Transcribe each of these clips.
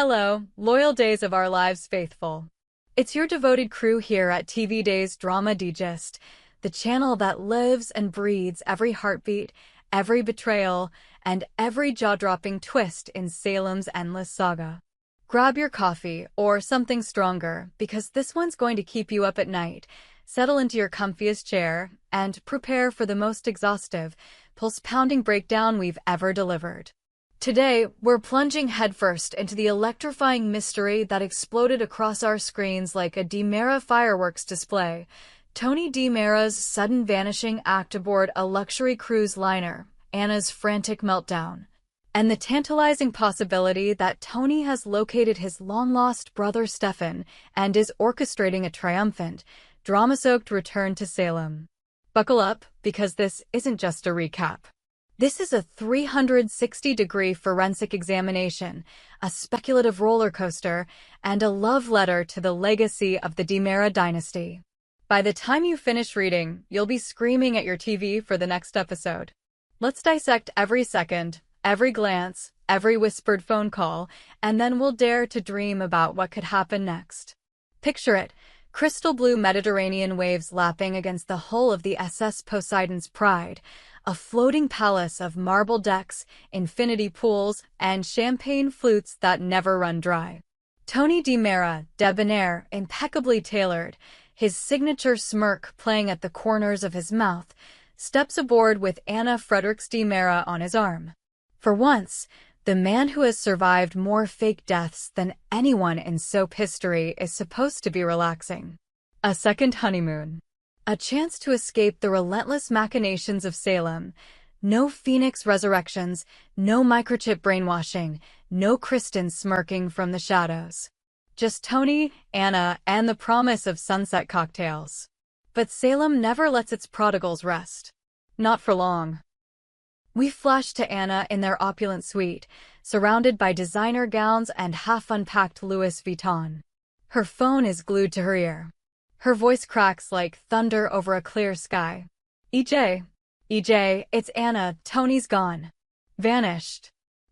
Hello, loyal days of our lives faithful. It's your devoted crew here at TV Days Drama Digest, the channel that lives and breathes every heartbeat, every betrayal, and every jaw-dropping twist in Salem's endless saga. Grab your coffee or something stronger, because this one's going to keep you up at night. Settle into your comfiest chair and prepare for the most exhaustive, pulse-pounding breakdown we've ever delivered. Today, we're plunging headfirst into the electrifying mystery that exploded across our screens like a DiMera fireworks display. Tonny DiMera's sudden vanishing act aboard a luxury cruise liner, Anna's frantic meltdown, and the tantalizing possibility that Tonny has located his long-lost brother Stefan and is orchestrating a triumphant, drama-soaked return to Salem. Buckle up, because this isn't just a recap. This is a 360-degree forensic examination, a speculative roller coaster, and a love letter to the legacy of the DiMera dynasty. By the time you finish reading, you'll be screaming at your TV for the next episode. Let's dissect every second, every glance, every whispered phone call, and then we'll dare to dream about what could happen next. Picture it. Crystal blue Mediterranean waves lapping against the hull of the SS Poseidon's Pride, a floating palace of marble decks, infinity pools, and champagne flutes that never run dry. Tonny DiMera, debonair, impeccably tailored, his signature smirk playing at the corners of his mouth, steps aboard with Anna Fredericks DiMera on his arm. For once, the man who has survived more fake deaths than anyone in soap history is supposed to be relaxing. A second honeymoon. A chance to escape the relentless machinations of Salem. No Phoenix resurrections, no microchip brainwashing, no Kristen smirking from the shadows. Just Tonny, Anna, and the promise of sunset cocktails. But Salem never lets its prodigals rest. Not for long. We flash to Anna in their opulent suite, surrounded by designer gowns and half-unpacked Louis Vuitton. Her phone is glued to her ear. Her voice cracks like thunder over a clear sky. EJ, it's Anna. Tonny's gone. Vanished.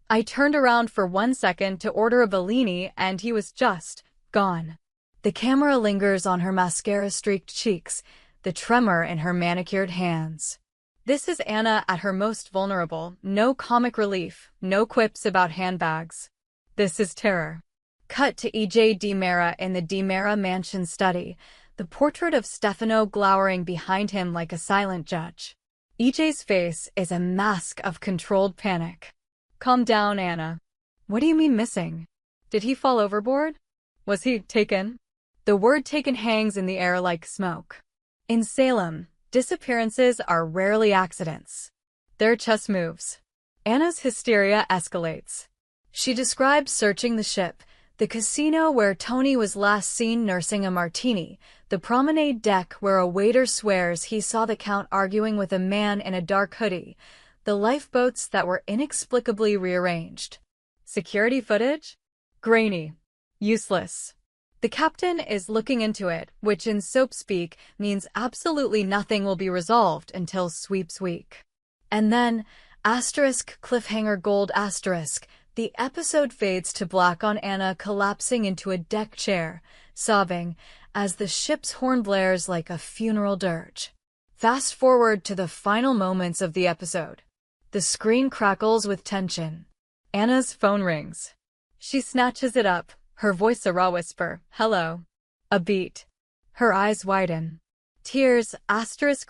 I turned around for 1 second to order a Bellini and he was just gone. The camera lingers on her mascara-streaked cheeks, the tremor in her manicured hands. This is Anna at her most vulnerable. No comic relief, no quips about handbags. This is terror. Cut to EJ DiMera in the DiMera mansion study, the portrait of Stefano glowering behind him like a silent judge. EJ's face is a mask of controlled panic. Calm down, Anna. What do you mean missing? Did he fall overboard? Was he taken? The word taken hangs in the air like smoke. In Salem, disappearances are rarely accidents. They're chess moves. Anna's hysteria escalates. She describes searching the ship, the casino where Tonny was last seen nursing a martini, the promenade deck where a waiter swears he saw the Count arguing with a man in a dark hoodie, the lifeboats that were inexplicably rearranged. Security footage? Grainy. Useless. The captain is looking into it, which in soap speak means absolutely nothing will be resolved until sweeps week. And then, cliffhanger gold asterisk, the episode fades to black on Anna collapsing into a deck chair, sobbing, as the ship's horn blares like a funeral dirge. Fast forward to the final moments of the episode. The screen crackles with tension. Anna's phone rings. She snatches it up, her voice a raw whisper, hello. A beat. Her eyes widen. Tears,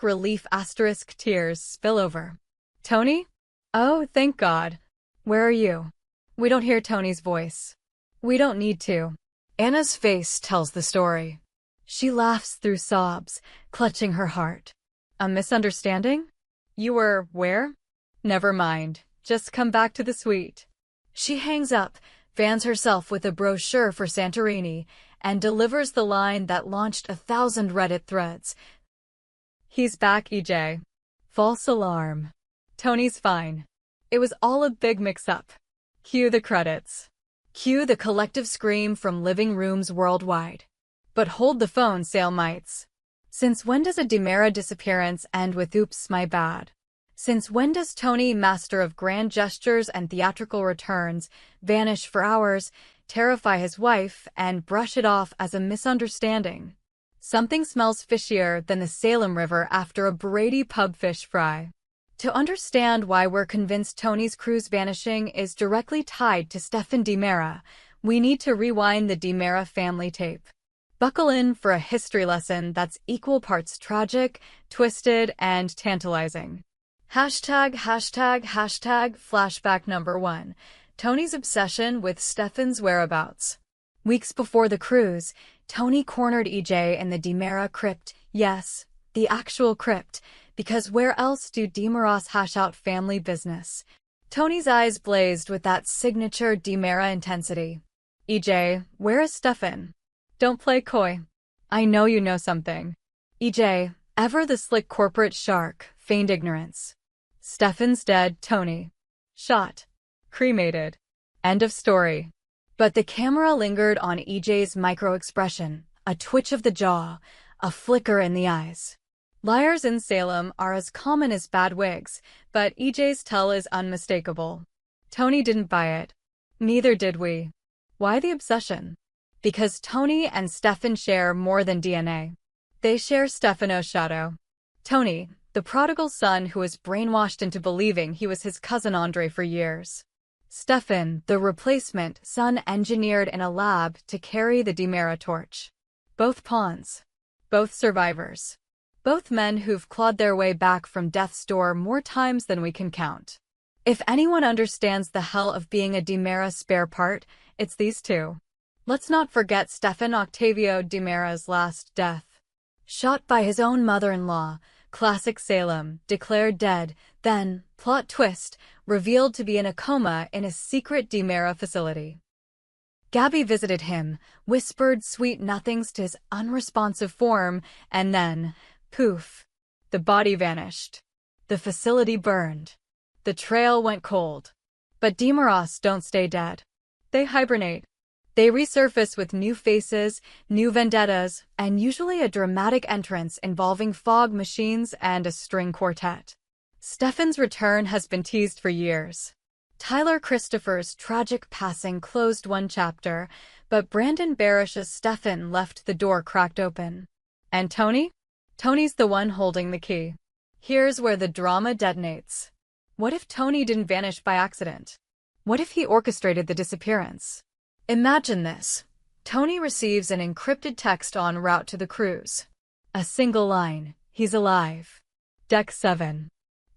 relief, tears spill over. Tonny? Oh, thank God. Where are you? We don't hear Tonny's voice. We don't need to. Anna's face tells the story. She laughs through sobs, clutching her heart. A misunderstanding? You were where? Never mind. Just come back to the suite. She hangs up, fans herself with a brochure for Santorini, and delivers the line that launched 1,000 Reddit threads. He's back, EJ. False alarm. Tonny's fine. It was all a big mix-up. Cue the credits. Cue the collective scream from living rooms worldwide. But hold the phone, Salemites. Since when does a DiMera disappearance end with oops, my bad? Since when does Tonny, master of grand gestures and theatrical returns, vanish for hours, terrify his wife, and brush it off as a misunderstanding. Something smells fishier than the Salem River after a Brady pub fish fry. To understand why we're convinced Tonny's crew's vanishing is directly tied to Stefan DiMera, we need to rewind the DiMera family tape. Buckle in for a history lesson that's equal parts tragic, twisted, and tantalizing. Flashback number 1. Tonny's obsession with Stefan's whereabouts. Weeks before the cruise, Tonny cornered EJ in the DiMera crypt. Yes, the actual crypt, because where else do DiMeras hash out family business? Tonny's eyes blazed with that signature DiMera intensity. EJ, where is Stefan? Don't play coy. I know you know something. EJ, ever the slick corporate shark, feigned ignorance. Stefan's dead, Tonny. Shot. Cremated. End of story. But the camera lingered on EJ's micro-expression, a twitch of the jaw, a flicker in the eyes. Liars in Salem are as common as bad wigs, but EJ's tell is unmistakable. Tonny didn't buy it. Neither did we. Why the obsession? Because Tonny and Stefan share more than DNA. They share Stefano's shadow. Tonny, the prodigal son who was brainwashed into believing he was his cousin Andre for years. Stefan, the replacement son engineered in a lab to carry the DiMera torch. Both pawns. Both survivors. Both men who've clawed their way back from death's door more times than we can count. If anyone understands the hell of being a DiMera spare part, it's these two. Let's not forget Stefan Octavio DiMera's last death. Shot by his own mother-in-law, classic Salem, declared dead, then, plot twist, revealed to be in a coma in a secret DiMera facility. Gabby visited him, whispered sweet nothings to his unresponsive form, and then, poof, the body vanished. The facility burned. The trail went cold. But DiMeras don't stay dead. They hibernate. They resurface with new faces, new vendettas, and usually a dramatic entrance involving fog machines and a string quartet. Stefan's return has been teased for years. Tyler Christopher's tragic passing closed one chapter, but Brandon Barish's Stefan left the door cracked open. And Tonny? Tonny's the one holding the key. Here's where the drama detonates. What if Tonny didn't vanish by accident? What if he orchestrated the disappearance? Imagine this. Tonny receives an encrypted text en route to the cruise. A single line, he's alive. Deck 7.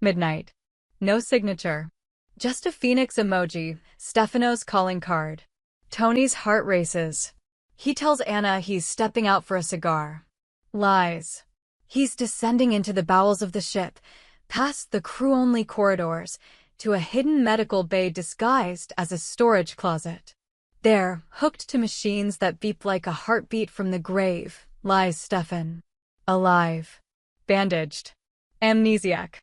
Midnight. No signature. Just a phoenix emoji, Stefano's calling card. Tonny's heart races. He tells Anna he's stepping out for a cigar. Lies. He's descending into the bowels of the ship, past the crew-only corridors, to a hidden medical bay disguised as a storage closet. There, hooked to machines that beep like a heartbeat from the grave, lies Stefan. Alive. Bandaged. Amnesiac.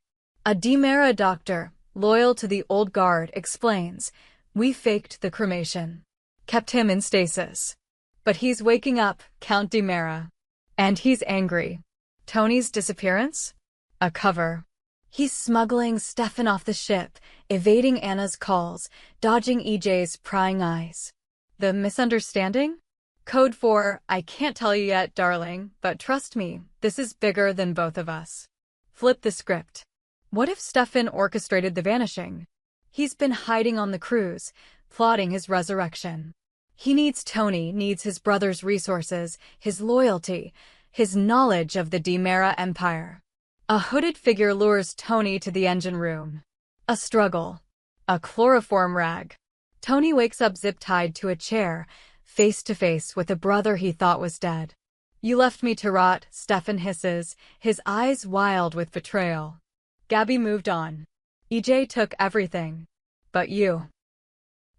A DiMera doctor, loyal to the old guard, explains, "We faked the cremation. Kept him in stasis. But he's waking up, Count DiMera. And he's angry. Tonny's disappearance? A cover. He's smuggling Stefan off the ship, evading Anna's calls, dodging EJ's prying eyes. The misunderstanding? Code for, I can't tell you yet, darling, but trust me, this is bigger than both of us." Flip the script. What if Stefan orchestrated the vanishing? He's been hiding on the cruise, plotting his resurrection. He needs Tonny, needs his brother's resources, his loyalty, his knowledge of the DiMera empire. A hooded figure lures Tonny to the engine room. A struggle. A chloroform rag. Tonny wakes up zip-tied to a chair, face to face with a brother he thought was dead. "You left me to rot," Stefan hisses, his eyes wild with betrayal. Gabby moved on. EJ took everything. But you.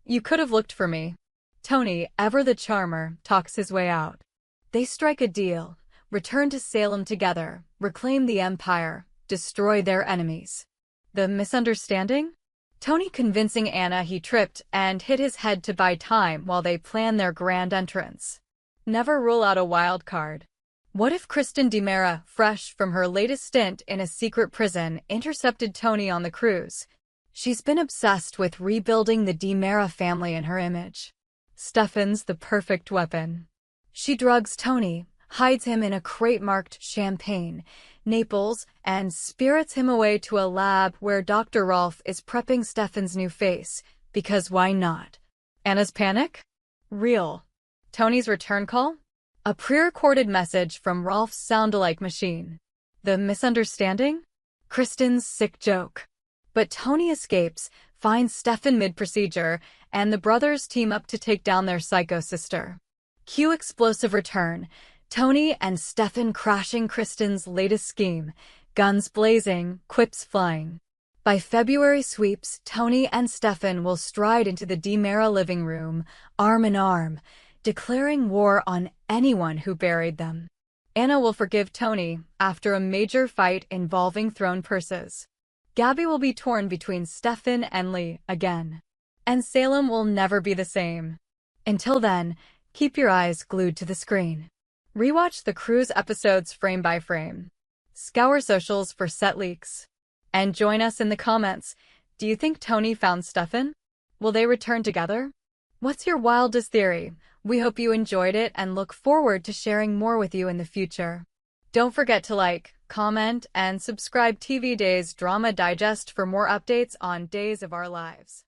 You could have looked for me. Tonny, ever the charmer, talks his way out. They strike a deal, return to Salem together, reclaim the empire, destroy their enemies. The misunderstanding? Tonny convincing Anna he tripped and hit his head to buy time while they plan their grand entrance. Never rule out a wild card. What if Kristen DiMera, fresh from her latest stint in a secret prison, intercepted Tonny on the cruise? She's been obsessed with rebuilding the DiMera family in her image. Stefan's the perfect weapon. She drugs Tonny, hides him in a crate marked champagne, Naples, and spirits him away to a lab where Dr. Rolf is prepping Stefan's new face, because why not? Anna's panic? Real. Tonny's return call? A pre-recorded message from Rolf's sound-alike machine. The misunderstanding? Kristen's sick joke. But Tonny escapes, finds Stefan mid-procedure, and the brothers team up to take down their psycho sister. Cue explosive return. Tonny and Stefan crashing Kristen's latest scheme. Guns blazing, quips flying. By February sweeps, Tonny and Stefan will stride into the DiMera living room, arm in arm, declaring war on anyone who buried them. Anna will forgive Tonny after a major fight involving thrown purses. Gabby will be torn between Stefan and Lee again. And Salem will never be the same. Until then, keep your eyes glued to the screen. Rewatch the cruise episodes frame by frame. Scour socials for set leaks. And join us in the comments. Do you think Tonny found Stefan? Will they return together? What's your wildest theory? We hope you enjoyed it and look forward to sharing more with you in the future. Don't forget to like, comment, and subscribe TV Days Drama Digest for more updates on Days of Our Lives.